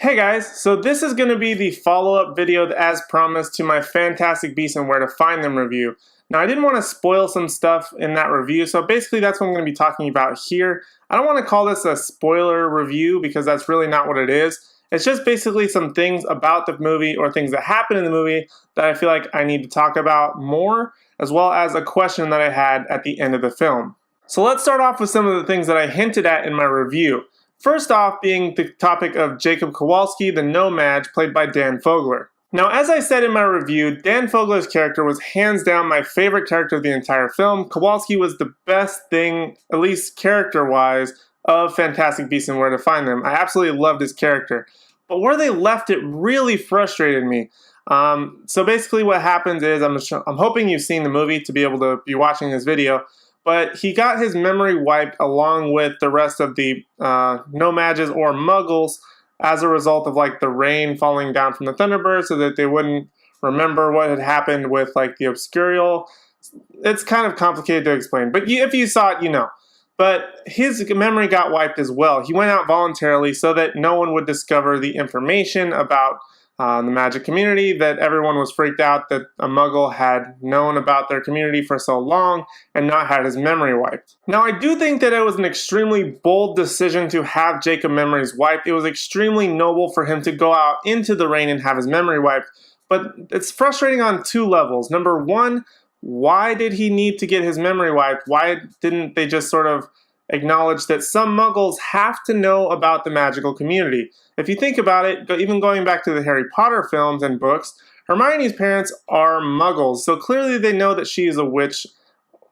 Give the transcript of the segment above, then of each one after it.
Hey guys, so this is going to be the follow-up video as promised to my Fantastic Beasts and Where to Find Them review. Now I didn't want to spoil some stuff in that review, so basically that's what I'm going to be talking about here. I don't want to call this a spoiler review because that's really not what it is. It's just basically some things about the movie or things that happen in the movie that I feel like I need to talk about more, as well as a question that I had at the end of the film. So let's start off with some of the things that I hinted at in my review. First off being the topic of Jacob Kowalski, the No-Maj, played by Dan Fogler. Now, as I said in my review, Dan Fogler's character was hands down my favorite character of the entire film. Kowalski was the best thing, at least character-wise, of Fantastic Beasts and Where to Find Them. I absolutely loved his character. But where they left it really frustrated me. So basically what happens is, I'm hoping you've seen the movie to be able to be watching this video, but he got his memory wiped along with the rest of the No-Majs or Muggles as a result of like the rain falling down from the Thunderbird so that they wouldn't remember what had happened with like the Obscurial. It's kind of complicated to explain, but if you saw it, you know. But his memory got wiped as well. He went out voluntarily so that no one would discover the information about the magic community, that everyone was freaked out that a Muggle had known about their community for so long and not had his memory wiped. Now, I do think that it was an extremely bold decision to have Jacob's memories wiped. It was extremely noble for him to go out into the rain and have his memory wiped, but it's frustrating on two levels. Number one, why did he need to get his memory wiped? Why didn't they just sort of acknowledge that some Muggles have to know about the magical community? If you think about it, even going back to the Harry Potter films and books, Hermione's parents are Muggles, so clearly they know that she is a witch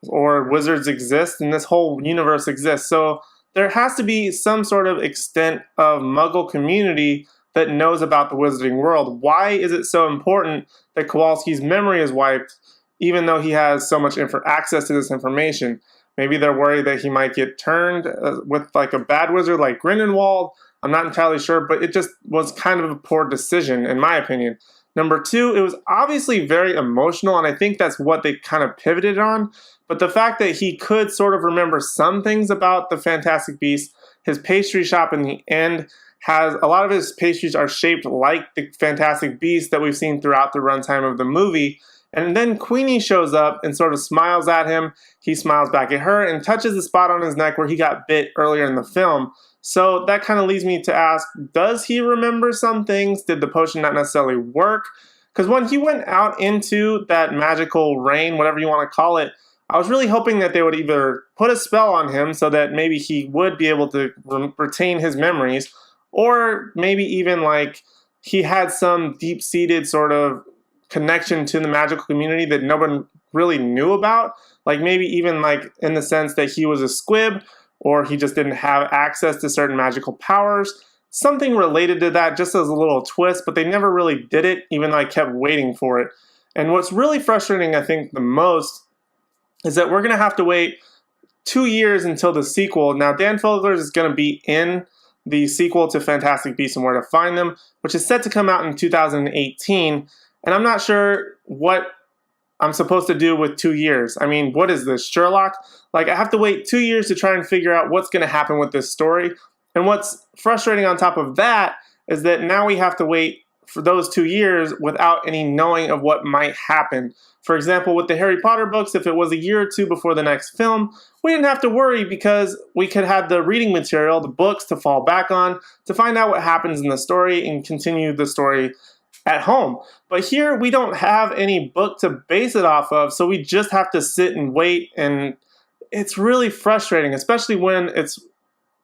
or wizards exist and this whole universe exists. So there has to be some sort of extent of Muggle community that knows about the wizarding world. Why is it so important that Kowalski's memory is wiped even though he has so much access to this information? Maybe they're worried that he might get turned with like a bad wizard like Grindelwald. I'm not entirely sure, but it just was kind of a poor decision in my opinion. Number two, it was obviously very emotional, and I think that's what they kind of pivoted on. But the fact that he could sort of remember some things about the Fantastic Beasts, his pastry shop in the end has a lot of his pastries are shaped like the Fantastic Beasts that we've seen throughout the runtime of the movie. And then Queenie shows up and sort of smiles at him. He smiles back at her and touches the spot on his neck where he got bit earlier in the film. So that kind of leads me to ask, does he remember some things? Did the potion not necessarily work? Because when he went out into that magical rain, whatever you want to call it, I was really hoping that they would either put a spell on him so that maybe he would be able to retain his memories, or maybe even like he had some deep-seated sort of connection to the magical community that no one really knew about. Like maybe even like in the sense that he was a squib, or he just didn't have access to certain magical powers. Something related to that, just as a little twist, but they never really did it, even though I kept waiting for it. And what's really frustrating, I think, the most is that we're going to have to wait 2 years until the sequel. Now, Dan Fogler is going to be in the sequel to Fantastic Beasts and Where to Find Them, which is set to come out in 2018. And I'm not sure what I'm supposed to do with 2 years. I mean, what is this, Sherlock? Like, I have to wait 2 years to try and figure out what's going to happen with this story. And what's frustrating on top of that is that now we have to wait for those 2 years without any knowing of what might happen. For example, with the Harry Potter books, if it was a year or two before the next film, we didn't have to worry because we could have the reading material, the books to fall back on, to find out what happens in the story and continue the story at home. But here we don't have any book to base it off of, so we just have to sit and wait, and it's really frustrating, especially when it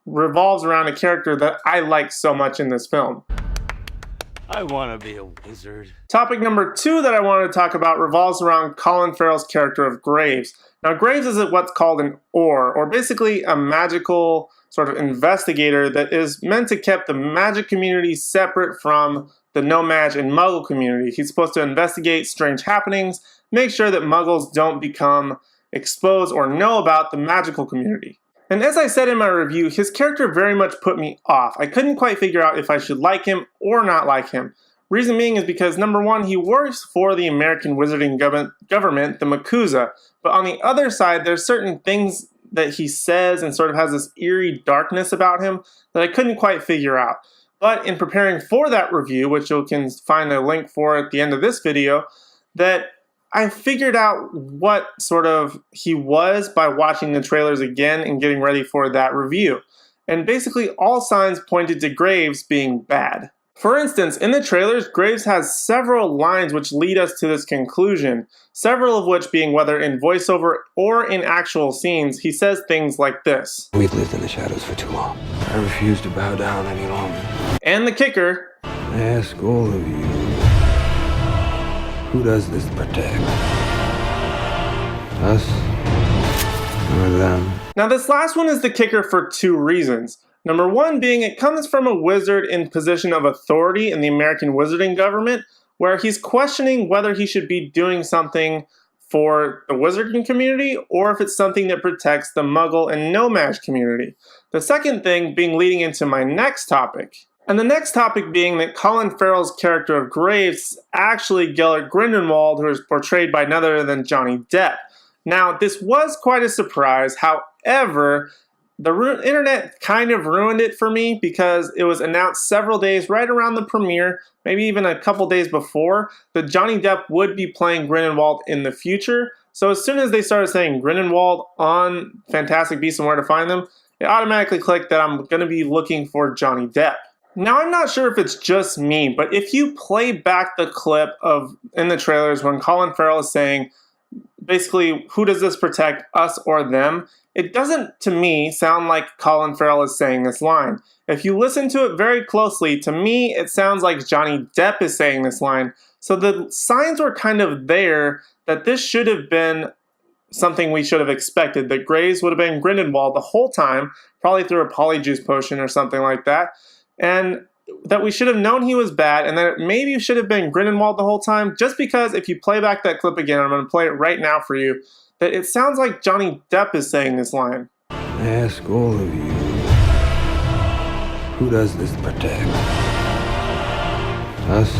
revolves around a character that I like so much in this film. I want to be a wizard. Topic number two that I wanted to talk about revolves around Colin Farrell's character of Graves. Now, Graves is what's called an or basically a magical sort of investigator that is meant to keep the magic community separate from the No-Maj and Muggle community. He's supposed to investigate strange happenings, make sure that Muggles don't become exposed or know about the magical community. And as I said in my review, his character very much put me off. I couldn't quite figure out if I should like him or not like him. Reason being is because, number one, he works for the American wizarding government, the MACUSA. But on the other side, there's certain things that he says and sort of has this eerie darkness about him that I couldn't quite figure out. But in preparing for that review, which you can find a link for at the end of this video, that I figured out what sort of he was by watching the trailers again and getting ready for that review. And basically all signs pointed to Graves being bad. For instance, in the trailers, Graves has several lines which lead us to this conclusion, several of which being whether in voiceover or in actual scenes, he says things like this. We've lived in the shadows for too long. I refuse to bow down any longer. And the kicker, I ask all of you, who does this protect? Us or them? Now this last one is the kicker for two reasons. Number one being it comes from a wizard in position of authority in the American wizarding government, where he's questioning whether he should be doing something for the wizarding community or if it's something that protects the muggle and no-mage community. The second thing being leading into my next topic. And the next topic being that Colin Farrell's character of Graves is actually Gellert Grindelwald, who is portrayed by none other than Johnny Depp. Now, this was quite a surprise. However, the internet kind of ruined it for me because it was announced several days right around the premiere, maybe even a couple days before, that Johnny Depp would be playing Grindelwald in the future. So as soon as they started saying Grindelwald on Fantastic Beasts and Where to Find Them, it automatically clicked that I'm going to be looking for Johnny Depp. Now, I'm not sure if it's just me, but if you play back the clip of in the trailers when Colin Farrell is saying, basically, who does this protect, us or them? It doesn't, to me, sound like Colin Farrell is saying this line. If you listen to it very closely, to me, it sounds like Johnny Depp is saying this line. So the signs were kind of there that this should have been something we should have expected, that Graves would have been Grindelwald the whole time, probably through a polyjuice potion or something like that, and that we should have known he was bad, and that it maybe should have been Grindelwald the whole time, just because if you play back that clip again, I'm going to play it right now for you, that it sounds like Johnny Depp is saying this line. I ask all of you, who does this protect? Us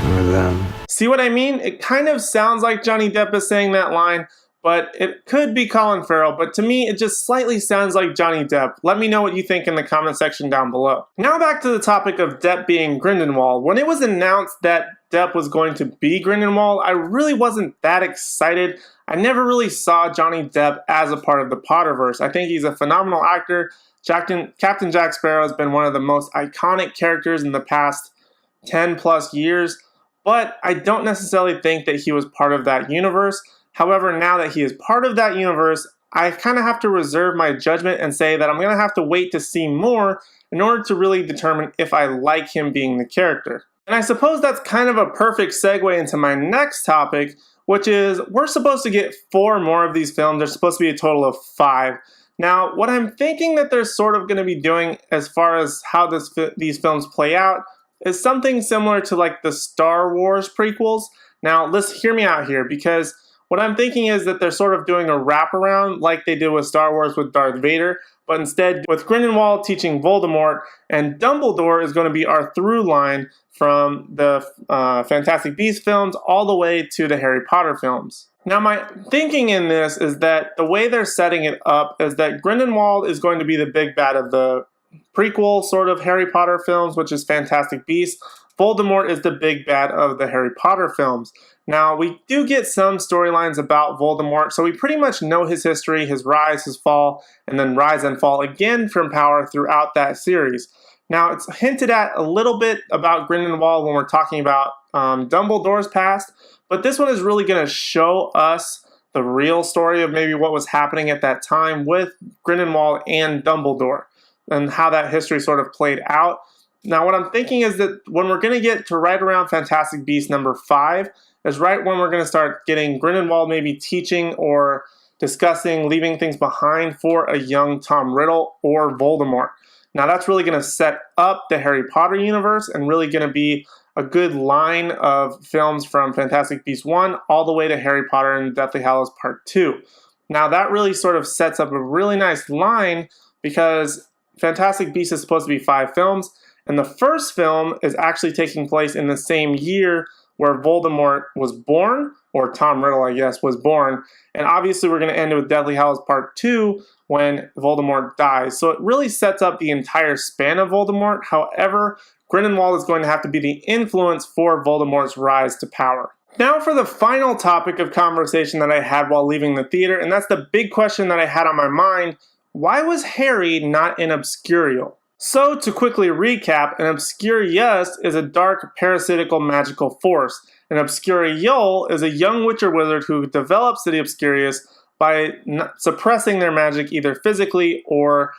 or them? See what I mean? It kind of sounds like Johnny Depp is saying that line, but it could be Colin Farrell, but to me, it just slightly sounds like Johnny Depp. Let me know what you think in the comment section down below. Now back to the topic of Depp being Grindelwald. When it was announced that Depp was going to be Grindelwald, I really wasn't that excited. I never really saw Johnny Depp as a part of the Potterverse. I think he's a phenomenal actor. Captain Jack Sparrow has been one of the most iconic characters in the past 10 plus years, but I don't necessarily think that he was part of that universe. However, now that he is part of that universe, I kind of have to reserve my judgment and say that I'm going to have to wait to see more in order to really determine if I like him being the character. And I suppose that's kind of a perfect segue into my next topic, which is we're supposed to get 4 more of these films. There's supposed to be a total of 5. Now, what I'm thinking that they're sort of going to be doing as far as how these films play out is something similar to like the Star Wars prequels. Now, let's hear me out here, because what I'm thinking is that they're sort of doing a wraparound like they did with Star Wars with Darth Vader, but instead with Grindelwald teaching Voldemort, and Dumbledore is going to be our through line from the Fantastic Beasts films all the way to the Harry Potter films. Now my thinking in this is that the way they're setting it up is that Grindelwald is going to be the big bad of the prequel sort of Harry Potter films, which is Fantastic Beasts. Voldemort is the big bad of the Harry Potter films. Now, we do get some storylines about Voldemort, so we pretty much know his history, his rise, his fall, and then rise and fall again from power throughout that series. Now, it's hinted at a little bit about Grindelwald when we're talking about Dumbledore's past, but this one is really going to show us the real story of maybe what was happening at that time with Grindelwald and Dumbledore, and how that history sort of played out. Now, what I'm thinking is that when we're going to get to right around Fantastic Beasts number 5, is right when we're going to start getting Grindelwald maybe teaching or discussing, leaving things behind for a young Tom Riddle or Voldemort. Now, that's really going to set up the Harry Potter universe and really going to be a good line of films from Fantastic Beasts 1 all the way to Harry Potter and Deathly Hallows Part 2. Now, that really sort of sets up a really nice line because Fantastic Beasts is supposed to be 5 films, and the first film is actually taking place in the same year where Voldemort was born, or Tom Riddle, I guess, was born. And obviously we're going to end with Deathly Hallows Part 2, when Voldemort dies. So it really sets up the entire span of Voldemort. However, Grindelwald is going to have to be the influence for Voldemort's rise to power. Now for the final topic of conversation that I had while leaving the theater, and that's the big question that I had on my mind: why was Harry not an Obscurial? So to quickly recap, an Obscurious is a dark parasitical magical force. An Obscurial is a young Witcher wizard who develops the Obscurious by suppressing their magic either physically or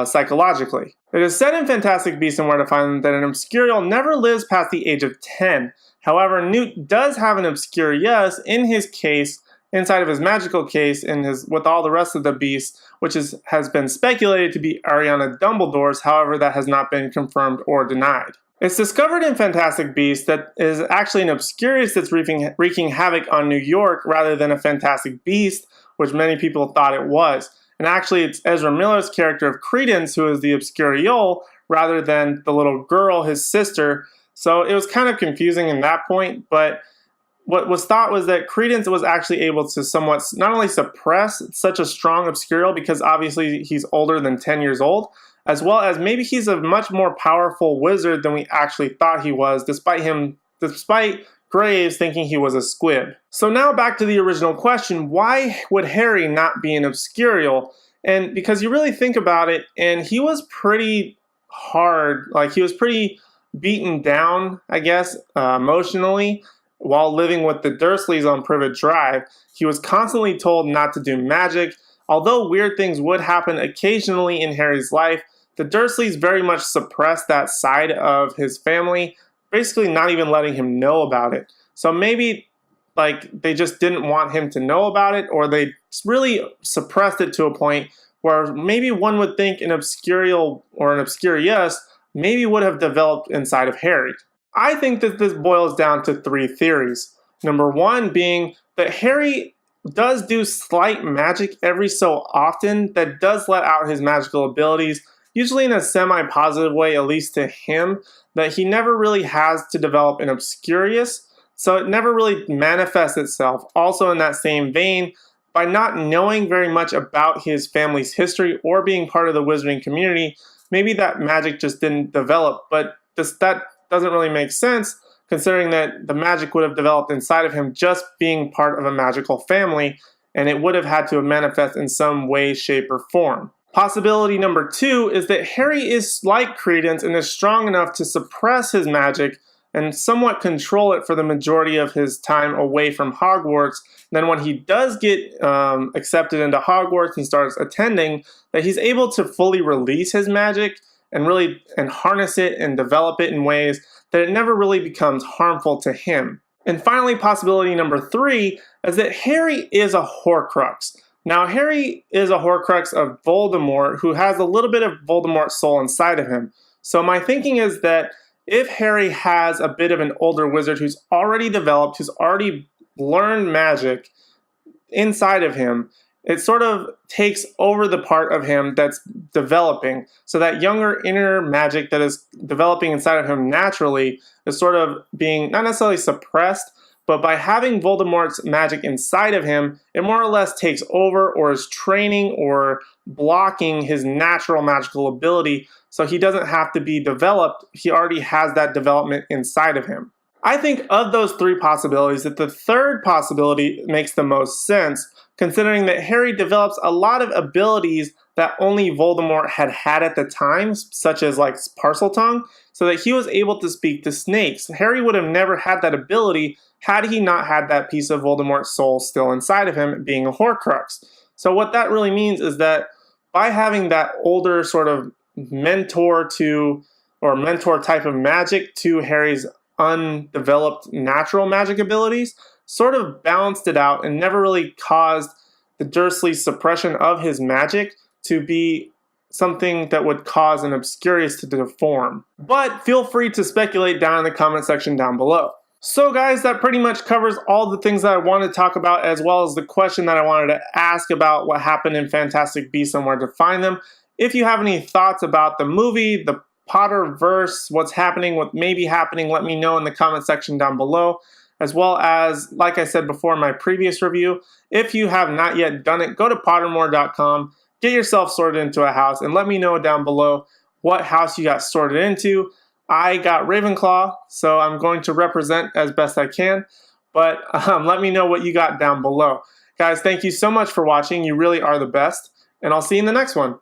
psychologically. It is said in Fantastic Beasts and Where to Find Them that an Obscurial never lives past the age of 10. However, Newt does have an Obscurious in his case, inside of his magical case, with all the rest of the beasts, which has been speculated to be Ariana Dumbledore's. However, that has not been confirmed or denied. It's discovered in Fantastic Beasts that it is actually an Obscurious that's wreaking havoc on New York rather than a Fantastic Beast, which many people thought it was. And actually, it's Ezra Miller's character of Credence who is the Obscurial rather than the little girl, his sister. So it was kind of confusing in that point, but what was thought was that Credence was actually able to somewhat not only suppress such a strong Obscurial, because obviously he's older than 10 years old, as well as maybe he's a much more powerful wizard than we actually thought he was, despite Graves thinking he was a squib. So now back to the original question: why would Harry not be an Obscurial? And because you really think about it, and he was pretty hard, like he was pretty beaten down, I guess, emotionally, while living with the Dursleys on Privet Drive. He was constantly told not to do magic. Although weird things would happen occasionally in Harry's life, the Dursleys very much suppressed that side of his family, basically not even letting him know about it. So maybe they just didn't want him to know about it, or they really suppressed it to a point where maybe one would think an Obscurial or an Obscurious maybe would have developed inside of Harry. I think that this boils down to 3 theories. Number 1 being that Harry does do slight magic every so often that does let out his magical abilities, usually in a semi-positive way, at least to him, that he never really has to develop an Obscurious, so it never really manifests itself. Also in that same vein, by not knowing very much about his family's history or being part of the wizarding community, maybe that magic just didn't develop, but that doesn't really make sense considering that the magic would have developed inside of him just being part of a magical family, and it would have had to manifest in some way, shape, or form. Possibility number 2 is that Harry is like Credence and is strong enough to suppress his magic and somewhat control it for the majority of his time away from Hogwarts. Then when he does get accepted into Hogwarts and starts attending, that he's able to fully release his magic and harness it and develop it in ways that it never really becomes harmful to him. And finally, possibility number 3 is that Harry is a Horcrux. Now, Harry is a Horcrux of Voldemort, who has a little bit of Voldemort's soul inside of him. So my thinking is that if Harry has a bit of an older wizard who's already developed, who's already learned magic inside of him, it sort of takes over the part of him that's developing. So that younger inner magic that is developing inside of him naturally is sort of being not necessarily suppressed, but by having Voldemort's magic inside of him, it more or less takes over or is training or blocking his natural magical ability, so he doesn't have to be developed. He already has that development inside of him. I think of those 3 possibilities that the third possibility makes the most sense, considering that Harry develops a lot of abilities that only Voldemort had at the time, such as like Parseltongue, so that he was able to speak to snakes. Harry would have never had that ability had he not had that piece of Voldemort's soul still inside of him, being a Horcrux. So what that really means is that by having that older sort of mentor type of magic to Harry's undeveloped natural magic abilities, sort of balanced it out and never really caused the Dursley's suppression of his magic to be something that would cause an Obscurious to deform. But feel free to speculate down in the comment section down below. So guys, that pretty much covers all the things that I wanted to talk about, as well as the question that I wanted to ask about what happened in Fantastic Beasts and Where to Find Them. If you have any thoughts about the movie, the Potterverse, what's happening, what may be happening, let me know in the comment section down below. As well as, like I said before in my previous review, if you have not yet done it, go to pottermore.com, get yourself sorted into a house and let me know down below what house you got sorted into. I got Ravenclaw, so I'm going to represent as best I can, but let me know what you got down below. Guys, thank you so much for watching. You really are the best, and I'll see you in the next one.